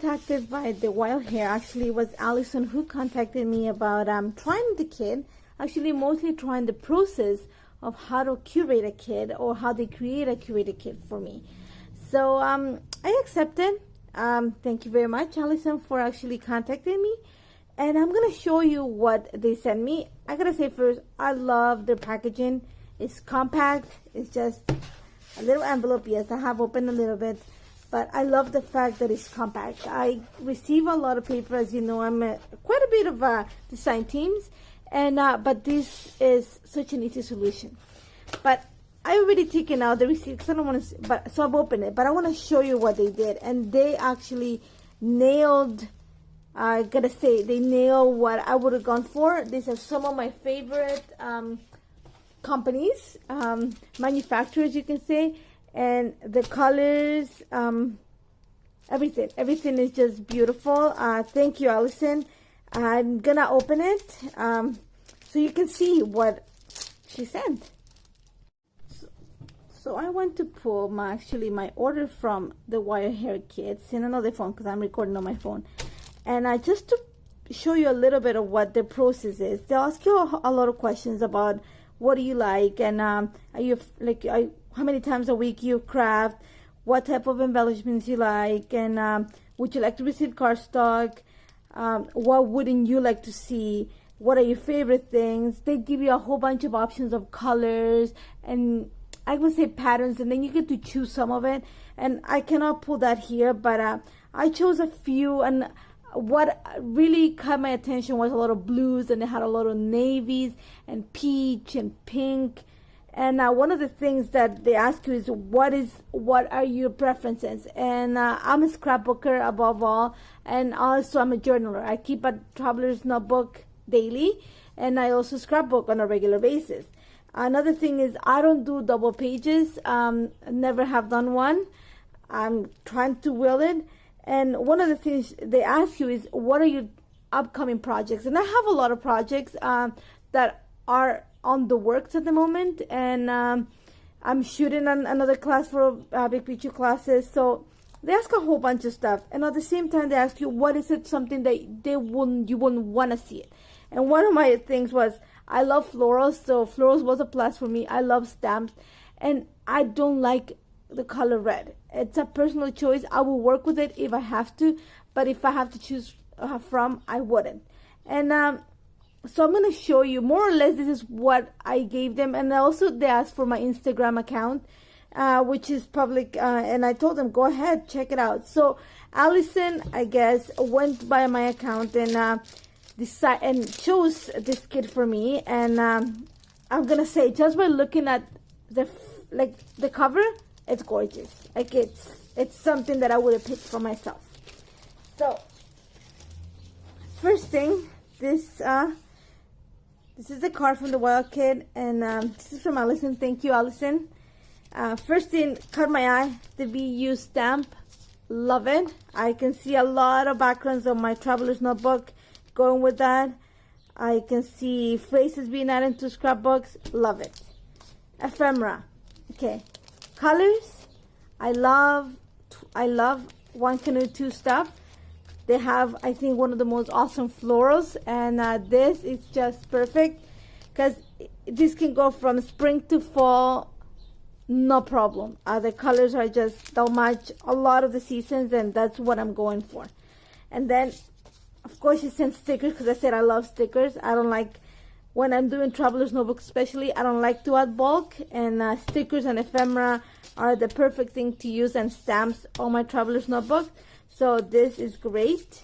contacted by the Wild Hare. Actually, it was Allison who contacted me about trying the kit. Actually, mostly trying the process of how to curate a kit or how they create a curated kit for me. So I accepted. Thank you very much, Allison, for actually contacting me. And I'm gonna show you what they sent me. I gotta say first, I love their packaging. It's compact. It's just a little envelope. Yes, I have opened a little bit, but I love the fact that it's compact. I receive a lot of paper, as you know. I'm quite a bit of design teams, and but this is such an easy solution. But I already taken out the receipt because I don't want to. But so I've opened it, but I want to show you what they did, and they actually nailed. I gotta say, they nailed what I would have gone for. These are some of my favorite companies, manufacturers, you can say, and the colors, everything is just beautiful. Thank you, Allison. I'm gonna open it so you can see what she sent. So I want to pull my order from the Wild Hare Kits in another phone because I'm recording on my phone. And just to show you a little bit of what the process is, they'll ask you a lot of questions about what do you like, and are you how many times a week you craft, what type of embellishments you like, and would you like to receive cardstock, what wouldn't you like to see, what are your favorite things. They give you a whole bunch of options of colors and I would say patterns, and then you get to choose some of it. And I cannot pull that here, but I chose a few, and what really caught my attention was a lot of blues, and they had a lot of navies and peach and pink. And one of the things that they ask you is what are your preferences. And I'm a scrapbooker above all, and also I'm a journaler. I keep a traveler's notebook daily, and I also scrapbook on a regular basis. Another thing is I don't do double pages. Never have done one. I'm trying to will it. And one of the things they ask you is, what are your upcoming projects? And I have a lot of projects that are on the works at the moment. And I'm shooting on another class for Big Picture classes. So they ask a whole bunch of stuff. And at the same time, they ask you, what is it, something that you wouldn't want to see it? And one of my things was, I love florals. So florals was a plus for me. I love stamps. And I don't like the color red. It's a personal choice. I will work with it if I have to, but if I have to choose from, I wouldn't. And so I'm going to show you more or less. This is what I gave them. And also they asked for my Instagram account, which is public, and I told them, go ahead, check it out. So Allison, I guess, went by my account and decide and chose this kit for me. And I'm gonna say, just by looking at the cover, it's gorgeous. Like it's something that I would have picked for myself. So first thing, this is the card from the Wild Kit, and this is from Allison. Thank you, Allison. First thing caught my eye, the VU stamp. Love it. I can see a lot of backgrounds on my traveler's notebook going with that. I can see phrases being added to scrapbooks. Love it. Ephemera. Okay. Colors. I love One Canoe 2 stuff. They have, I think, one of the most awesome florals, and this is just perfect because this can go from spring to fall, no problem. The colors are just, they'll match a lot of the seasons, and that's what I'm going for. And then, of course, she sent stickers because I said I love stickers. I don't like, when I'm doing traveler's notebooks especially, I don't like to add bulk, and stickers and ephemera are the perfect thing to use, and stamps on my traveler's notebook. So this is great.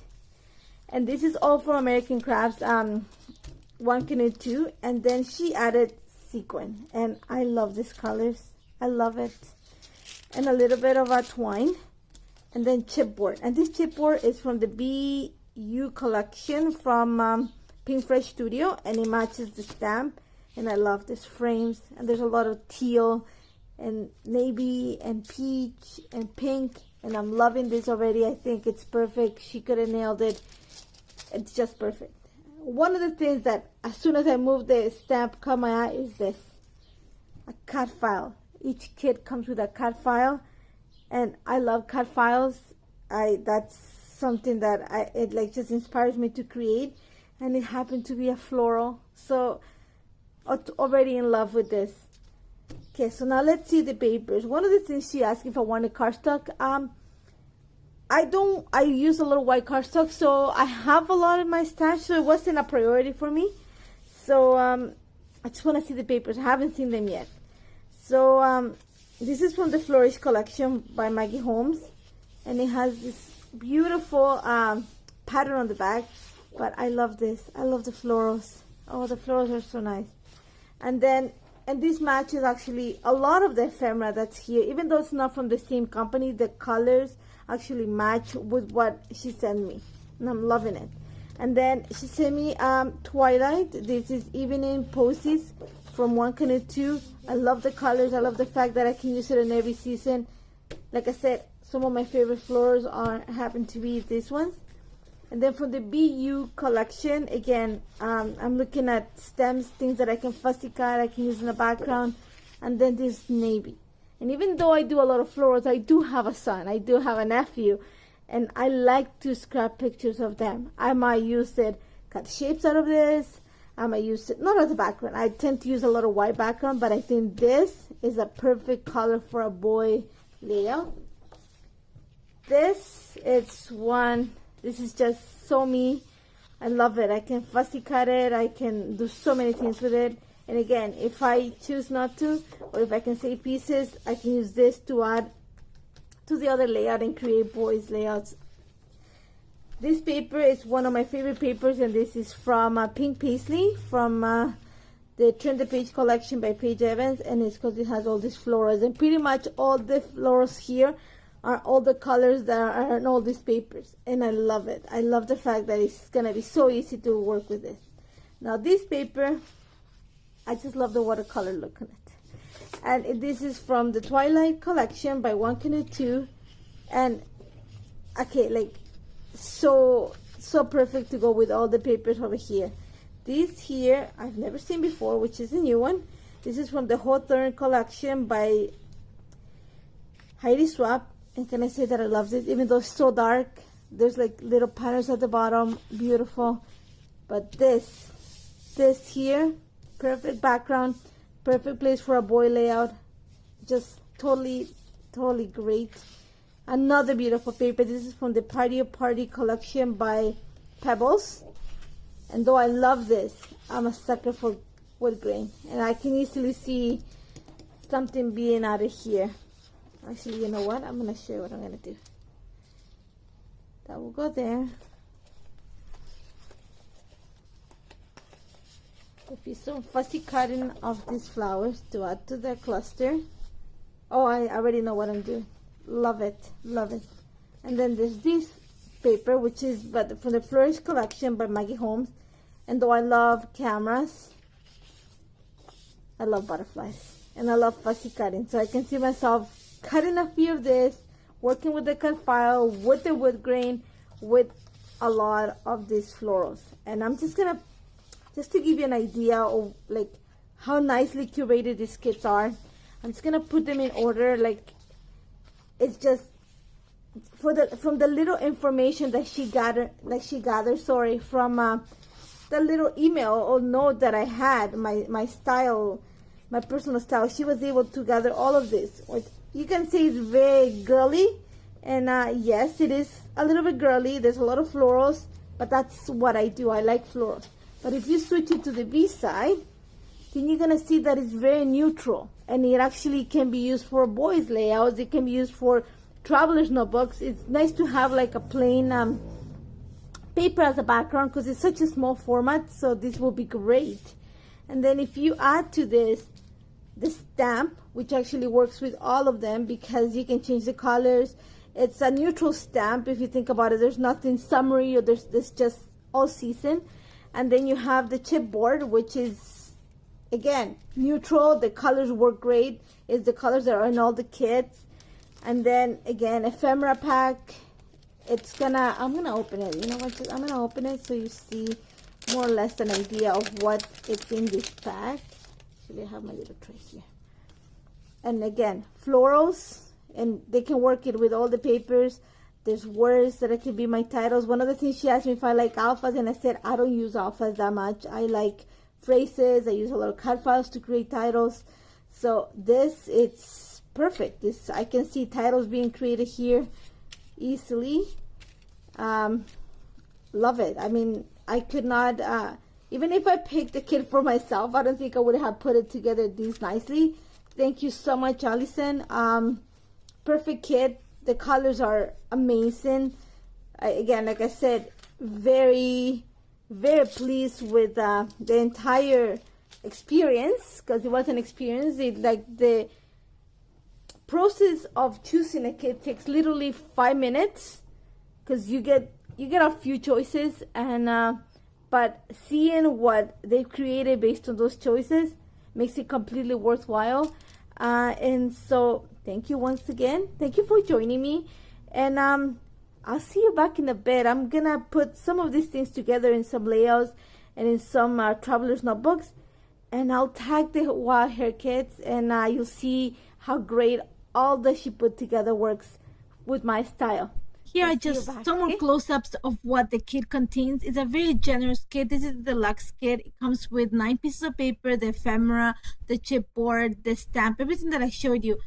And this is all from American Crafts, One Canoe 2. And then she added sequin, and I love these colors. I love it. And a little bit of a twine, and then chipboard. And this chipboard is from the BU collection from Pink Fresh Studio, and it matches the stamp. And I love these frames, and there's a lot of teal and navy and peach and pink, and I'm loving this already. I think it's perfect. She could have nailed it. It's just perfect. One of the things that as soon as I move the stamp caught my eye is this, a cut file. Each kit comes with a cut file, and I love cut files. That's something that it like just inspires me to create, and it happened to be a floral. So already in love with this. Okay, so now let's see the papers. One of the things she asked if I wanted cardstock. I use a little white cardstock, so I have a lot in my stash, so it wasn't a priority for me. So I just want to see the papers. I haven't seen them yet. So this is from the Flourish collection by Maggie Holmes, and it has this beautiful pattern on the back. But I love this. I love the florals. Oh, the florals are so nice. And this matches actually a lot of the ephemera that's here. Even though it's not from the same company, the colors actually match with what she sent me, and I'm loving it. And then she sent me Twilight. This is Evening Posies from 1 Canoe 2. I love the colors. I love the fact that I can use it in every season. Like I said, some of my favorite florals happen to be these ones. And then from the BU collection, again, I'm looking at stems, things that I can fussy cut, I can use in the background. And then this navy. And even though I do a lot of florals, I do have a son, I do have a nephew, and I like to scrap pictures of them. I might use it, cut shapes out of this. I might use it, not as a background. I tend to use a lot of white background, but I think this is a perfect color for a boy layout. This is just so me. I love it. I can fussy cut it. I can do so many things with it. And again, if I choose not to, or if I can save pieces, I can use this to add to the other layout and create boys layouts. This paper is one of my favorite papers, and this is from Pink Paisley from the Turn the Page collection by Paige Evans, and it's because it has all these florals, and pretty much all the florals here are all the colors that are in all these papers, and I love it. I love the fact that it's gonna be so easy to work with this. Now this paper, I just love the watercolor look on it. And this is from the Twilight collection by 1 Canoe 2, and okay, like so perfect to go with all the papers over here. This here I've never seen before, which is a new one. This is from the Hawthorne collection by Heidi Swapp. And can I say that I love this, even though it's so dark? There's like little patterns at the bottom, beautiful. But this here, perfect background, perfect place for a boy layout, just totally great. Another beautiful paper. This is from the Party collection by Pebbles. And though I love this, I'm a sucker for wood grain, and I can easily see something being out of here. Actually, you know what? I'm going to show you what I'm going to do. That will go there. If you some fussy cutting of these flowers to add to the cluster. Oh, I already know what I'm doing. Love it. Love it. And then there's this paper, which is from the Flourish collection by Maggie Holmes. And though I love cameras, I love butterflies. And I love fussy cutting. So I can see myself cutting a few of this, working with the cut file, with the wood grain, with a lot of these florals. And I'm just gonna, just to give you an idea of like how nicely curated these kits are, I'm just gonna put them in order. Like, it's just from the little information that she gathered, from the little email or note that I had, my style, my personal style. She was able to gather all of this. You can say it's very girly, and yes, it is a little bit girly. There's a lot of florals, but that's what I do. I like florals. But if you switch it to the B side, then you're gonna see that it's very neutral, and it actually can be used for boys layouts. It can be used for traveler's notebooks. It's nice to have like a plain paper as a background because it's such a small format, so this will be great. And then if you add to this the stamp, which actually works with all of them because you can change the colors. It's a neutral stamp if you think about it. There's nothing summery, or there's just all season. And then you have the chipboard, which is again neutral. The colors work great. It's the colors that are in all the kits. And then again, ephemera pack. I'm gonna open it. You know what? I'm gonna open it so you see more or less an idea of what it's in this pack. Actually, I have my little tray here. And again, florals, and they can work it with all the papers. There's words that it could be my titles. One of the things she asked me if I like alphas, and I said I don't use alphas that much. I like phrases. I use a lot of cut files to create titles. So this, it's perfect. This, I can see titles being created here easily. Love it. I mean, I could not, even if I picked a kit for myself, I don't think I would have put it together this nicely. Thank you so much, Allison. Perfect kit. The colors are amazing. Again, like I said, very, very pleased with the entire experience, because it was an experience. Like the process of choosing a kit takes literally 5 minutes, because you get a few choices, and but seeing what they've created based on those choices makes it completely worthwhile. And so thank you once again. Thank you for joining me, and I'll see you back in a bit. I'm gonna put some of these things together in some layouts and in some traveler's notebooks, and I'll tag the Wild Hare Kits, and you'll see how great all that she put together works with my style. Here are just some more close-ups of what the kit contains. It's a very generous kit. This is the deluxe kit. It comes with 9 pieces of paper, the ephemera, the chipboard, the stamp, everything that I showed you.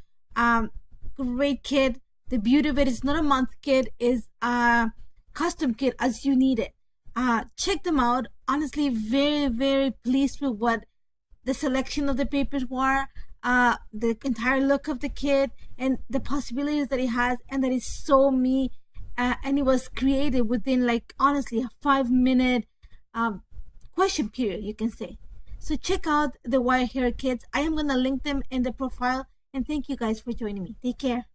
Great kit. The beauty of it is not a month kit, is a custom kit as you need it. Check them out. Honestly, very, very pleased with what the selection of the papers were, the entire look of the kit, and the possibilities that it has, and that is so me. And it was created within, like, honestly, a 5-minute question period, you can say. So check out the Wild Hare Kits. I am going to link them in the profile. And thank you guys for joining me. Take care.